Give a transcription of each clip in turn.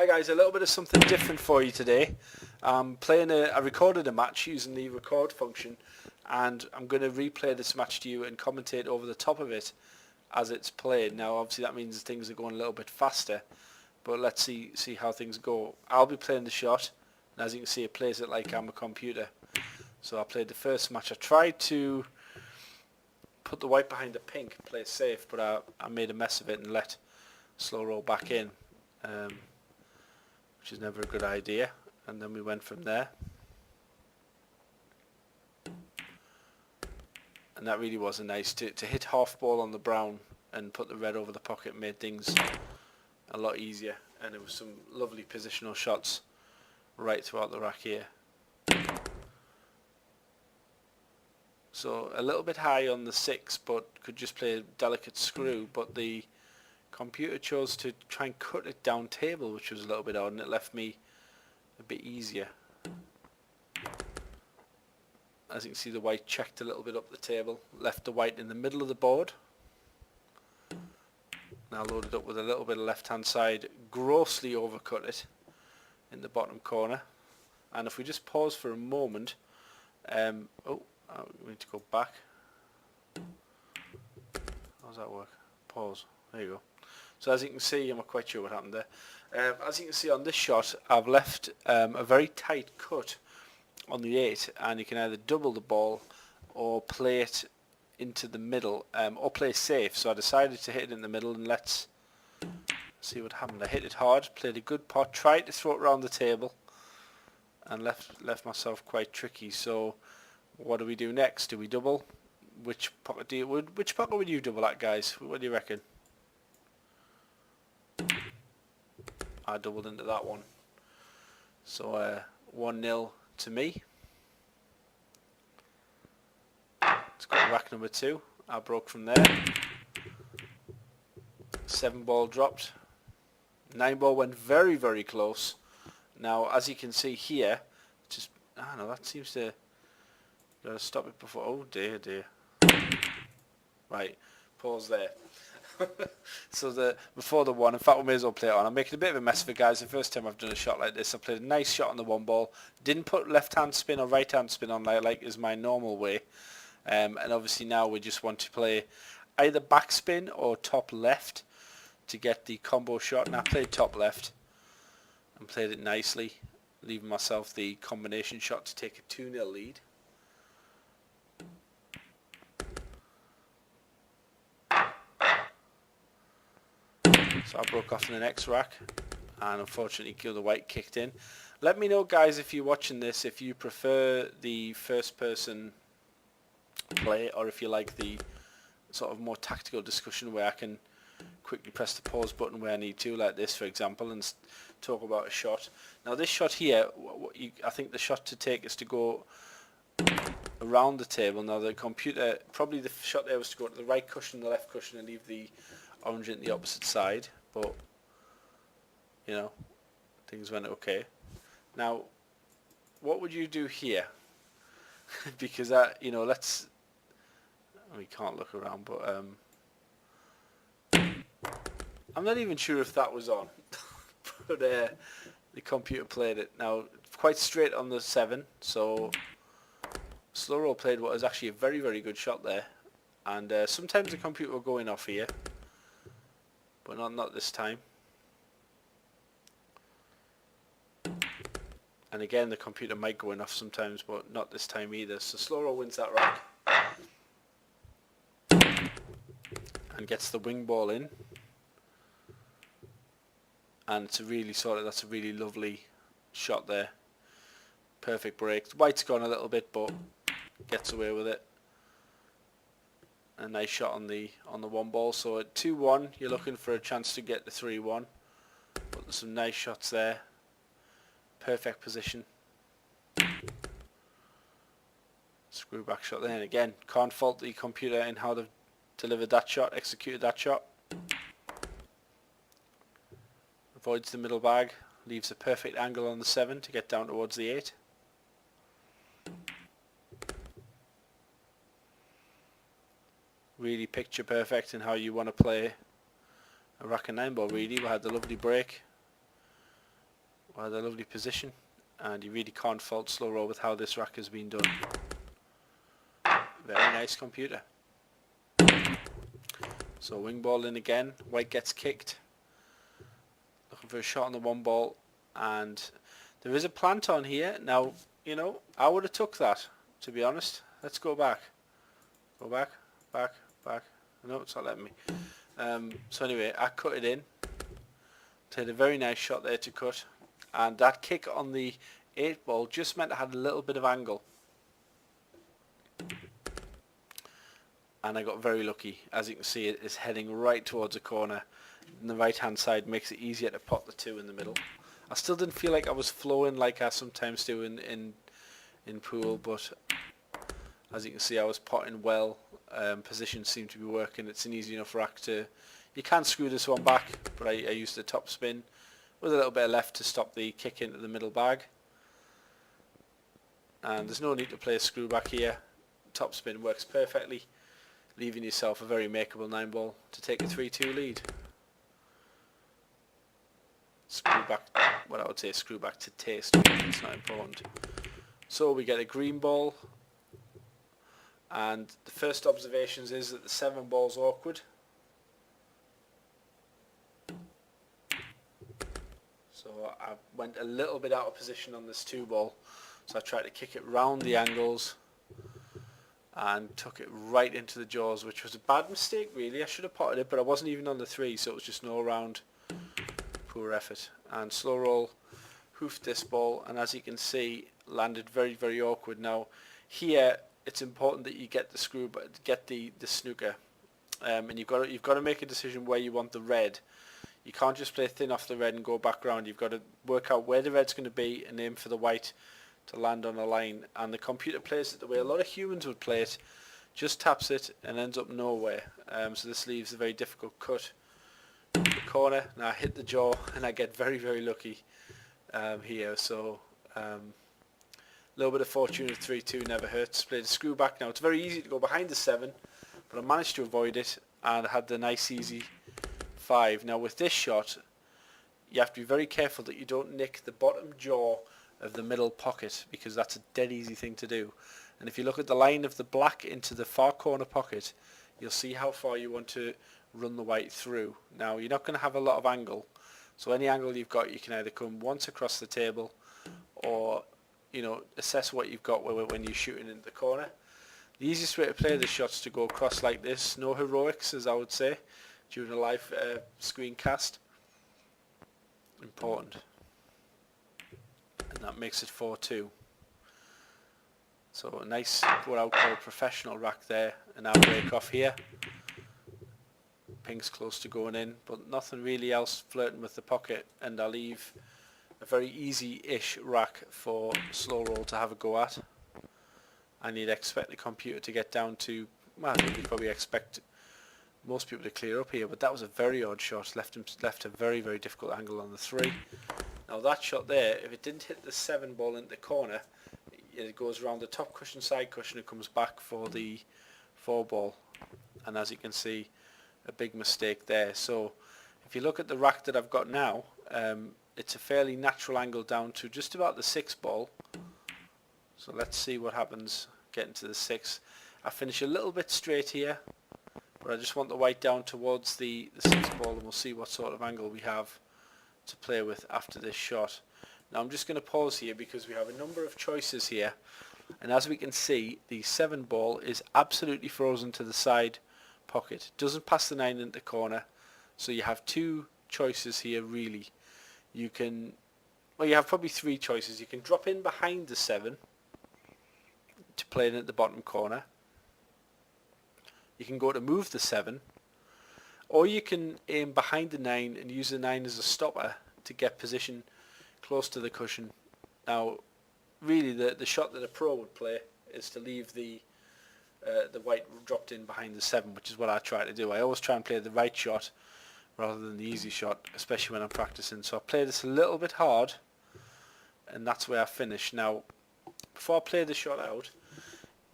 Hi guys, a little bit of something different for you today. I recorded a match using the record function, and I'm going to replay this match to you and commentate over the top of it as it's played. Now obviously that means things are going a little bit faster, but let's see how things go. I'll be playing the shot, and as you can see it plays it like I'm a computer. So I played the first match. I tried to put the white behind the pink, play it safe, but I made a mess of it and let slow roll back in. Which is never a good idea, and then we went from there, and that really wasn't nice. To hit half ball on the brown and put the red over the pocket made things a lot easier, and there was some lovely positional shots right throughout the rack here. So a little bit high on the 6, but could just play a delicate screw, but the computer chose to try and cut it down table, which was a little bit odd, and it left me a bit easier. As you can see, the white checked a little bit up the table, left the white in the middle of the board. Now loaded up with a little bit of left hand side, grossly overcut it in the bottom corner. And if we just pause for a moment, we need to go back. How does that work? Pause. There you go. So as you can see, I'm not quite sure what happened there. As you can see on this shot, I've left a very tight cut on the 8, and you can either double the ball or play it into the middle, or play safe. So I decided to hit it in the middle, and let's see what happened. I hit it hard, played a good pot, tried to throw it around the table, and left myself quite tricky. So what do we do next? Do we double? Which pocket would you double at, guys? What do you reckon? I doubled into that one. So 1-0 to me. Let's go to rack number 2. I broke from there. 7 ball dropped. 9 ball went very, very close. Now as you can see here, I don't know, that seems to... Gotta stop it before... Oh dear. Right, pause there. So before the 1, in fact we may as well play it on. I'm making a bit of a mess of it, guys. The first time I've done a shot like this. I played a nice shot on the 1 ball. Didn't put left hand spin or right hand spin on like is my normal way. And obviously now we just want to play either backspin or top left to get the combo shot. And I played top left and played it nicely, leaving myself the combination shot to take a 2-0 lead. So I broke off in the next rack, and unfortunately the white kicked in. Let me know, guys, if you're watching this, if you prefer the first person play, or if you like the sort of more tactical discussion where I can quickly press the pause button where I need to, like this for example, and talk about a shot. Now this shot here, I think the shot to take is to go around the table. Now the computer, probably the shot there was to go to the right cushion, the left cushion, and leave the orange in the opposite side, but you know, things went okay. Now what would you do here? Because you know, we can't look around, but I'm not even sure if that was on. But the computer played it. Now quite straight on the 7, so slow roll played what is actually a very, very good shot there, and sometimes the computer will go in off here, but not this time. And again, the computer might go in off sometimes, but not this time either. So slow roll wins that rack and gets the wing ball in, and it's that's a really lovely shot there. Perfect break. White's gone a little bit, but gets away with it. A nice shot on the 1 ball. So at 2-1, you're looking for a chance to get the 3-1. But there's some nice shots there. Perfect position. Screw back shot there. And again, can't fault the computer in how they've delivered that shot, executed that shot. Avoids the middle bag. Leaves a perfect angle on the 7 to get down towards the 8. Really picture perfect in how you want to play a rack and 9 ball. Really, we had the lovely break, Well, the lovely position, and you really can't fault slow roll with how this rack has been done. Very nice computer. So wing ball in again, white gets kicked. Looking for a shot on the one ball, and there is a plant on here. Now, you know, I would have took that, to be honest. Let's go back. Go back, back, back. No, it's not letting me. So anyway, I cut it in. Had a very nice shot there to cut, and that kick on the 8 ball just meant I had a little bit of angle, and I got very lucky. As you can see, it is heading right towards a corner, and the right hand side makes it easier to pot the 2 in the middle. I still didn't feel like I was flowing like I sometimes do in pool, but as you can see, I was potting well. Positions seem to be working. It's an easy enough rack to... You can screw this one back, but I used the top spin with a little bit of left to stop the kick into the middle bag. And there's no need to play a screw back here. Top spin works perfectly, leaving yourself a very makeable 9 ball to take a 3-2 lead. Screw back, well, I would say screw back to taste, it's not important. So we get a green ball, and the first observations is that the 7 ball's awkward. So I went a little bit out of position on this 2 ball, so I tried to kick it round the angles and took it right into the jaws, which was a bad mistake really. I should have potted it, but I wasn't even on the 3, so it was just an all-round poor effort. And slow roll hoofed this ball, and as you can see, landed very, very awkward. Now here it's important that you get the screw, but get the snooker, and you've got to make a decision where you want the red. You can't just play thin off the red and go back round. You've got to work out where the red's going to be and aim for the white to land on a line. And the computer plays it the way a lot of humans would play it, just taps it and ends up nowhere. So this leaves a very difficult cut in the corner. Now I hit the jaw and I get very, very lucky here. So a little bit of fortune of 3-2 never hurts. Played a screw back. Now it's very easy to go behind the 7, but I managed to avoid it and I had the nice easy 5. Now with this shot, you have to be very careful that you don't nick the bottom jaw of the middle pocket, because that's a dead easy thing to do. And if you look at the line of the black into the far corner pocket, you'll see how far you want to run the white through. Now you're not going to have a lot of angle, so any angle you've got, you can either come once across the table, or you know, assess what you've got when you're shooting into the corner. The easiest way to play this shot is to go across like this. No heroics, as I would say, during a live screencast. Important. And that makes it 4-2. So a nice, what I would call professional rack there. And now break off here. Pink's close to going in, but nothing really else flirting with the pocket. And I'll leave a very easy-ish rack for slow roll to have a go at. And you'd expect the computer to get down to, well, I think you'd probably expect most people to clear up here, but that was a very odd shot. Left a very, very difficult angle on the 3. Now that shot there, if it didn't hit the 7 ball into the corner, it goes around the top cushion, side cushion, and comes back for the 4 ball. And as you can see, a big mistake there. So if you look at the rack that I've got now, it's a fairly natural angle down to just about the 6 ball. So let's see what happens getting to the 6. I finish a little bit straight here, but I just want the white down towards the 6 ball, and we'll see what sort of angle we have to play with after this shot. Now I'm just going to pause here because we have a number of choices here, and as we can see, the 7 ball is absolutely frozen to the side pocket. Doesn't pass the 9 into the corner, so you have 2 choices here really. You can, well, you have probably 3 choices. You can drop in behind the 7 to play it at the bottom corner. You can go to move the 7, or you can aim behind the 9 and use the 9 as a stopper to get position close to the cushion. Now really the shot that a pro would play is to leave the white dropped in behind the 7, which is what I try to do. I always try and play the right shot rather than the easy shot, especially when I'm practicing. So I play this a little bit hard, and that's where I finish. Now before I play the shot out,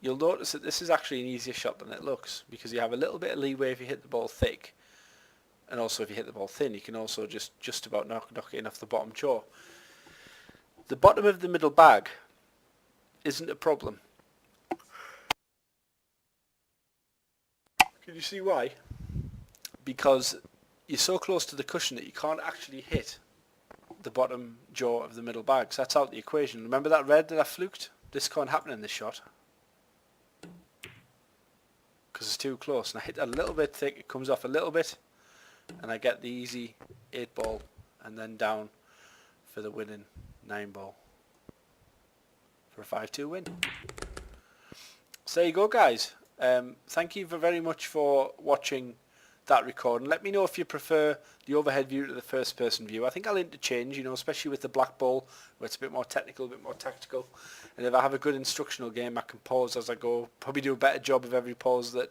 you'll notice that this is actually an easier shot than it looks, because you have a little bit of leeway if you hit the ball thick, and also if you hit the ball thin, you can also just about knock it in off the bottom jaw. the bottom of the middle bag isn't a problem. Can you see why? Because you're so close to the cushion that you can't actually hit the bottom jaw of the middle bag. So that's out the equation. Remember that red that I fluked? This can't happen in this shot because it's too close. And I hit a little bit thick, it comes off a little bit, and I get the easy 8 ball and then down for the winning 9 ball for a 5-2 win. So there you go, guys. Thank you very much for watching that recording. Let me know if you prefer the overhead view to the first person view. I think I'll interchange, you know, especially with the black ball where it's a bit more technical, a bit more tactical. And if I have a good instructional game, I can pause as I go. Probably do a better job of every pause than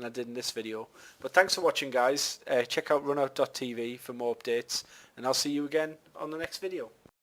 I did in this video. But thanks for watching, guys. Check out runout.tv for more updates, and I'll see you again on the next video.